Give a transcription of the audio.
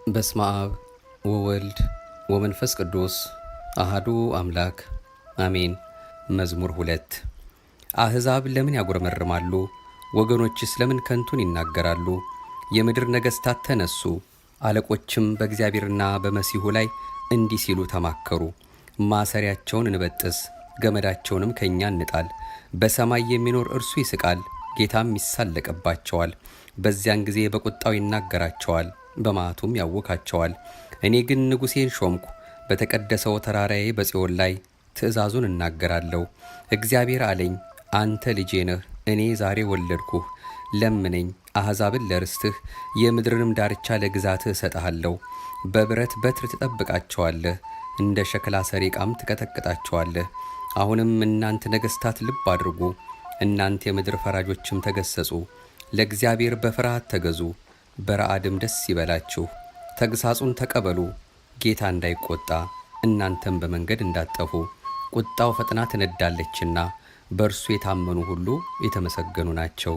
በስመ አብ ወወልድ ወመንፈስ ቅዱስ አሐዱ አምላክ አሜን። መዝሙር 2 አሕዛብ ለምን ያጉረመርማሉ? ወገኖችስ ለምን ከንቱን ይናገራሉ? የምድር ነገሥታት ተነሱ፣ አለቆችም በእግዚአብሔርና በመሲሑ ላይ እንዲህ ሲሉ ተማከሩ። ማሰሪያቸውን እንበጥስ፣ ገመዳቸውንም ከእኛ እንጣል። በሰማይ የሚኖር እርሱ ይስቃል፣ ጌታም ይሳለቅባቸዋል። በዚያን ጊዜ በቁጣው ይናገራቸዋል፣ በመዓቱም ያውካቸዋል። እኔ ግን ንጉሴን ሾምኩ፣ በተቀደሰው ተራራዬ በጽዮን ላይ ትእዛዙን እናገራለሁ። እግዚአብሔር አለኝ፣ አንተ ልጄ ነህ፣ እኔ ዛሬ ወለድኩህ። ለምነኝ፣ አሕዛብን ለርስትህ፣ የምድርንም ዳርቻ ለግዛትህ እሰጥሃለሁ። በብረት በትር ትጠብቃቸዋለህ፣ እንደ ሸክላ ሰሪ ዕቃም ትቀጠቅጣቸዋለህ። አሁንም እናንተ ነገሥታት ልብ አድርጉ፣ እናንተ የምድር ፈራጆችም ተገሰጹ። ለእግዚአብሔር በፍርሃት ተገዙ፣ በረዓድም ደስ ይበላችሁ። ተግሳጹን ተቀበሉ፣ ጌታ እንዳይቆጣ እናንተም በመንገድ እንዳትጠፉ። ቁጣው ፈጥና ትነዳለችና በእርሱ የታመኑ ሁሉ የተመሰገኑ ናቸው።